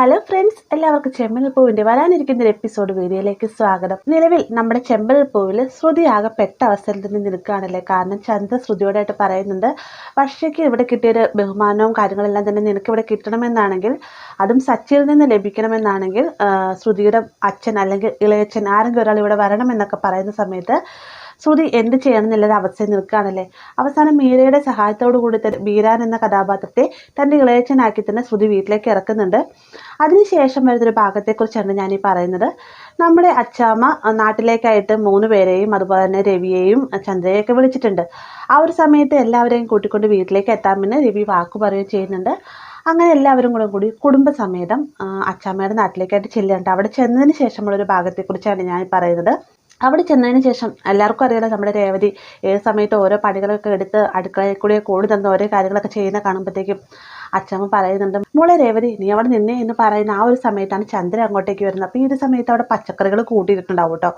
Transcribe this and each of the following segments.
Hello friends, എല്ലാവർക്കും ചെമ്പരൽ പൂവിൻ്റെ വരാനിരിക്കുന്ന ഒരു എപ്പിസോഡ് വീഡിയോയിലേക്ക് സ്വാഗതം. നിലവിൽ നമ്മുടെ ചെമ്പരൽ പൂവിൽ ശ്രുതി ആകെ പെട്ട അവസരത്തിൽ തന്നെ നിൽക്കുകയാണല്ലേ. കാരണം ചന്ദ്ര ശ്രുതിയോടായിട്ട് പറയുന്നുണ്ട്, വർഷയ്ക്ക് ഇവിടെ കിട്ടിയൊരു ബഹുമാനവും കാര്യങ്ങളെല്ലാം തന്നെ നിനക്ക് ഇവിടെ കിട്ടണമെന്നാണെങ്കിൽ, അതും സച്ചിയിൽ നിന്ന് ലഭിക്കണമെന്നാണെങ്കിൽ ശ്രുതിയുടെ അച്ഛൻ അല്ലെങ്കിൽ ഇളയച്ഛൻ ആരെങ്കിലും ഒരാൾ ഇവിടെ വരണമെന്നൊക്കെ പറയുന്ന സമയത്ത് ശ്രുതി എന്ത് ചെയ്യണം എന്നുള്ളത് അവസ്ഥയിൽ നിൽക്കുകയാണല്ലേ. അവസാനം മീരയുടെ സഹായത്തോടു കൂടി തന്നെ ബീരാൻ എന്ന കഥാപാത്രത്തെ തൻ്റെ ഇളയച്ചനാക്കി തന്നെ ശ്രുതി വീട്ടിലേക്ക് ഇറക്കുന്നുണ്ട്. അതിനുശേഷം വരുന്നൊരു ഭാഗത്തെക്കുറിച്ചാണ് ഞാനീ പറയുന്നത്. നമ്മുടെ അച്ചാമ്മ നാട്ടിലേക്കായിട്ട് 3 പേരെയും അതുപോലെ തന്നെ രവിയെയും ചന്ദ്രയെയൊക്കെ വിളിച്ചിട്ടുണ്ട്. ആ ഒരു സമയത്ത് എല്ലാവരെയും കൂട്ടിക്കൊണ്ട് വീട്ടിലേക്ക് എത്താമെന്ന് രവി വാക്കു പറയുകയും ചെയ്യുന്നുണ്ട്. അങ്ങനെ എല്ലാവരും കൂടി കുടുംബസമേതം അച്ചാമ്മയുടെ നാട്ടിലേക്കായിട്ട് ചെല്ലുന്നുണ്ട്. അവിടെ ചെന്നതിന് ശേഷമുള്ളൊരു ഭാഗത്തെക്കുറിച്ചാണ് ഞാൻ പറയുന്നത്. അവിടെ ചെന്നതിന് ശേഷം എല്ലാവർക്കും അറിയാലോ, നമ്മുടെ രേവതി ഏത് സമയത്ത് ഓരോ പണികളൊക്കെ എടുത്ത് അടുക്കളയിൽ കൂടെ കൂടി തന്ന ഓരോ കാര്യങ്ങളൊക്കെ ചെയ്യുന്ന കാണുമ്പോഴത്തേക്കും അച്ഛമ്മ പറയുന്നുണ്ട്, മോളെ രേവതി നീ അവിടെ നിന്നേ എന്ന് പറയുന്ന ആ ഒരു സമയത്താണ് ചന്ദ്ര അങ്ങോട്ടേക്ക് വരുന്നത്. അപ്പോൾ ഈ ഒരു സമയത്ത് അവിടെ പച്ചക്കറികൾ കൂട്ടിയിട്ടുണ്ടാവും കേട്ടോ.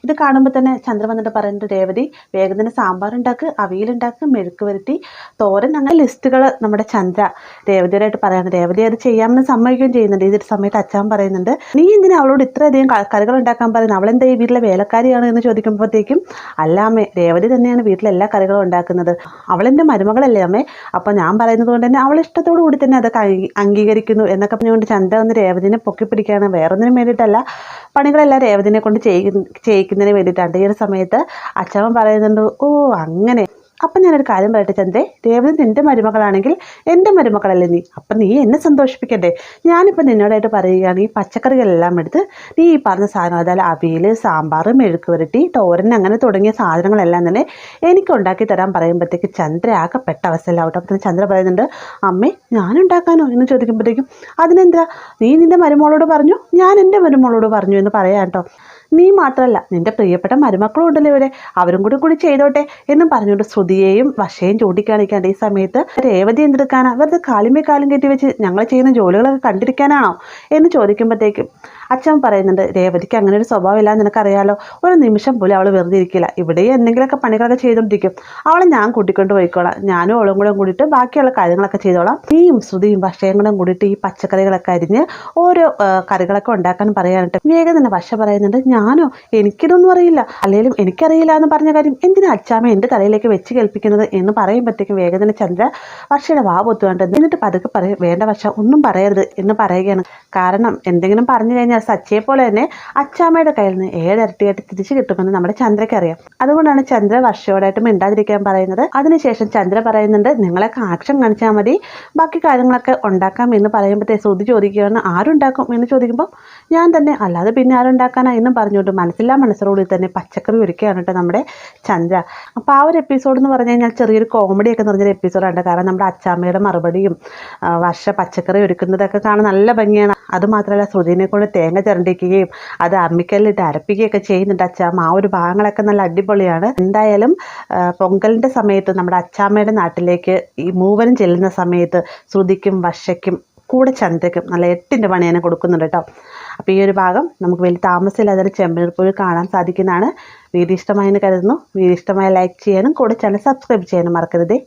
ഇത് കാണുമ്പോൾ തന്നെ ചന്ദ്ര വന്നിട്ട് പറയുന്നുണ്ട്, രേവതി വേഗം തന്നെ സാമ്പാർ ഉണ്ടാക്കുക, അവിയലുണ്ടാക്കുക, മെഴുക്ക് വരട്ടി, തോരൻ, അങ്ങനെ ലിസ്റ്റുകൾ നമ്മുടെ ചന്ദ്ര രേവതിയോടായിട്ട് പറയുന്നത്. രേവതി അത് ചെയ്യാമെന്ന് സമ്മതിക്കുകയും ചെയ്യുന്നുണ്ട്. ഈ ഒരു സമയത്ത് അച്ഛൻ പറയുന്നുണ്ട്, നീ എന്തിനാ അവളോട് ഇത്രയധികം കറികൾ ഉണ്ടാക്കാൻ പറയുന്നത്, അവളെന്താ ഈ വീട്ടിലെ വേലക്കാരിയാണ് എന്ന് ചോദിക്കുമ്പോഴത്തേക്കും, അല്ല അമ്മേ, രേവതി തന്നെയാണ് വീട്ടിലെ എല്ലാ കറികളും ഉണ്ടാക്കുന്നത്, അവളെൻ്റെ മരുമകളല്ലേ അമ്മേ, അപ്പോൾ ഞാൻ പറയുന്നത് കൊണ്ട് തന്നെ അവൾ ഇഷ്ടത്തോടു കൂടി തന്നെ അതൊക്കെ അംഗീകരിക്കുന്നു എന്നൊക്കെ പറഞ്ഞുകൊണ്ട് ചന്ദ്ര ഒന്ന് രേവതിനെ പൊക്കിപ്പിടിക്കുകയാണ്. വേറൊന്നിനും വേണ്ടിയിട്ടല്ല, പണികളെല്ലാം രേവതിനെ കൊണ്ട് ചെയ്യിക്കുന്നതിന് വേണ്ടിയിട്ടാണ്. ഈ ഒരു സമയത്ത് അച്ഛൻ പറയുന്നുണ്ട്, ഓ അങ്ങനെ, അപ്പം ഞാനൊരു കാര്യം പറയട്ടെ ചന്ദ്രേ, രേവതി നിൻ്റെ മരുമകളാണെങ്കിൽ എൻ്റെ മരുമകളല്ലേ നീ, അപ്പം നീ എന്നെ സന്തോഷിപ്പിക്കണ്ടേ. ഞാനിപ്പോൾ നിന്നോടായിട്ട് പറയുകയാണ്, ഈ പച്ചക്കറികളെല്ലാം എടുത്ത് നീ ഈ പറഞ്ഞ സാധനം, അതായത് അവിയൽ, സാമ്പാർ, മെഴുക്ക് വരട്ടി, തോരൻ, അങ്ങനെ തുടങ്ങിയ സാധനങ്ങളെല്ലാം തന്നെ എനിക്ക് ഉണ്ടാക്കി തരാൻ പറയുമ്പോഴത്തേക്ക് ചന്ദ്ര ആകെ പെട്ട അവസ്ഥയിലാവട്ടെ. അപ്പം ചന്ദ്ര പറയുന്നുണ്ട്, അമ്മേ ഞാനുണ്ടാക്കാനോ എന്ന് ചോദിക്കുമ്പോഴത്തേക്കും, അതിനെന്താ, നീ നിൻ്റെ മരുമകളോട് പറഞ്ഞു, ഞാൻ എൻ്റെ മരുമകളോട് പറഞ്ഞു എന്ന് പറയാം കേട്ടോ. നീ മാത്രമല്ല, നിൻ്റെ പ്രിയപ്പെട്ട മരുമക്കളും ഉണ്ടല്ലോ ഇവിടെ, അവരും കൂടി ചെയ്തോട്ടെ എന്നും പറഞ്ഞുകൊണ്ട് ശ്രുതിയെയും വശയും ചൂണ്ടിക്കാണിക്കാണ്ട്. ഈ സമയത്ത് രേവതി എന്തെടുക്കാനാ, വെറുതെ കാലുമേ കാലും കെട്ടി വെച്ച് ഞങ്ങൾ ചെയ്യുന്ന ജോലികളൊക്കെ കണ്ടിരിക്കാനാണോ എന്ന് ചോദിക്കുമ്പോഴത്തേക്കും അച്ഛൻ പറയുന്നുണ്ട്, രേവതിക്ക് അങ്ങനെ ഒരു സ്വഭാവമില്ല, നിനക്കറിയാലോ, ഒരു നിമിഷം പോലും അവൾ വെറുതെ ഇരിക്കില്ല, ഇവിടെ എന്തെങ്കിലുമൊക്കെ പണികളൊക്കെ ചെയ്തുകൊണ്ടിരിക്കും, അവളെ ഞാൻ കൂട്ടിക്കൊണ്ട് പോയിക്കോളാം, ഞാനും അവളും കൂടെ കൂടിയിട്ട് ബാക്കിയുള്ള കാര്യങ്ങളൊക്കെ ചെയ്തോളാം, നീയും ശ്രുതിയും വശയും കൂടെ കൂടിയിട്ട് ഈ പച്ചക്കറികളൊക്കെ അരിഞ്ഞ് ഓരോ കറികളൊക്കെ ഉണ്ടാക്കാൻ പറയാനിട്ട്. വേഗം തന്നെ വശ പറയുന്നുണ്ട്, ഞാനോ, എനിക്കിതൊന്നും അറിയില്ല, അല്ലെങ്കിലും എനിക്കറിയില്ല എന്ന് പറഞ്ഞ കാര്യം എന്തിനാ അച്ചാമ്മ എൻ്റെ തലയിലേക്ക് വെച്ച് കേൾപ്പിക്കുന്നത് എന്ന് പറയുമ്പോഴത്തേക്കും വേഗം തന്നെ ചന്ദ്ര വർഷയുടെ വാ പൊത്തുകൊണ്ട് എന്നിട്ട് പതുക്കെ പറയും, വേണ്ട വർഷ ഒന്നും പറയരുത് എന്ന് പറയുകയാണ്. കാരണം എന്തെങ്കിലും പറഞ്ഞു കഴിഞ്ഞാൽ സച്ചയെ പോലെ തന്നെ അച്ചാമ്മയുടെ കയ്യിൽ നിന്ന് 7 ഇരട്ടിയായിട്ട് തിരിച്ചു കിട്ടുമെന്ന് നമ്മുടെ ചന്ദ്രയ്ക്ക് അറിയാം. അതുകൊണ്ടാണ് ചന്ദ്ര വർഷയോടായിട്ട് മിണ്ടാതിരിക്കാൻ പറയുന്നത്. അതിനുശേഷം ചന്ദ്ര പറയുന്നുണ്ട്, നിങ്ങളൊക്കെ ആക്ഷൻ കാണിച്ചാൽ മതി, ബാക്കി കാര്യങ്ങളൊക്കെ ഉണ്ടാക്കാം എന്ന് പറയുമ്പോഴത്തേ ശ്രുതി ചോദിക്കുകയാണ്, ആരുണ്ടാക്കും എന്ന് ചോദിക്കുമ്പോൾ ഞാൻ തന്നെ, അല്ലാതെ പിന്നെ ആരുണ്ടാക്കാനാ എന്നും പറഞ്ഞുകൊണ്ട് മനസ്സില്ലാ മനസ്സോടുകൂടി തന്നെ പച്ചക്കറി ഒരുക്കുകയാണ് കേട്ടോ നമ്മുടെ ചന്ദ്ര. അപ്പോൾ ആ ഒരു എപ്പിസോഡ് എന്ന് പറഞ്ഞു കഴിഞ്ഞാൽ ചെറിയൊരു കോമഡിയൊക്കെ നിറഞ്ഞൊരു എപ്പിസോഡാണ്. കാരണം നമ്മുടെ അച്ചാമ്മയുടെ മറുപടിയും വർഷ പച്ചക്കറി ഒരുക്കുന്നതൊക്കെ കാണാൻ നല്ല ഭംഗിയാണ്. അതുമാത്രമല്ല ശ്രുതിനെ കൊണ്ട് തേങ്ങ ചിരണ്ടിക്കുകയും അത് അമ്മിക്കല്ലിട്ട് അരപ്പിക്കുകയൊക്കെ ചെയ്യുന്നുണ്ട് അച്ചാമ്മ. ആ ഒരു ഭാഗങ്ങളൊക്കെ നല്ല അടിപൊളിയാണ്. എന്തായാലും പൊങ്കലിൻ്റെ സമയത്ത് നമ്മുടെ അച്ചാമ്മയുടെ നാട്ടിലേക്ക് ഈ മൂവരും ചെല്ലുന്ന സമയത്ത് ശ്രുതിക്കും വർഷയ്ക്കും കൂടെ ചന്ദ്രയ്ക്കും നല്ല 8ൻ്റെ പണി തന്നെ കൊടുക്കുന്നുണ്ട് കേട്ടോ. അപ്പോൾ ഈ ഒരു ഭാഗം നമുക്ക് വലിയ താമസമില്ലാതെ ചെമ്പരൽ പൂവിൽ കാണാൻ സാധിക്കുന്നതാണ്. വീഡിയോ ഇഷ്ടമായെന്ന് കരുതുന്നു. വീഡിയോ ഇഷ്ടമായ ലൈക്ക് ചെയ്യാനും കൂടെ ചാനൽ സബ്സ്ക്രൈബ് ചെയ്യാനും മറക്കരുതേ.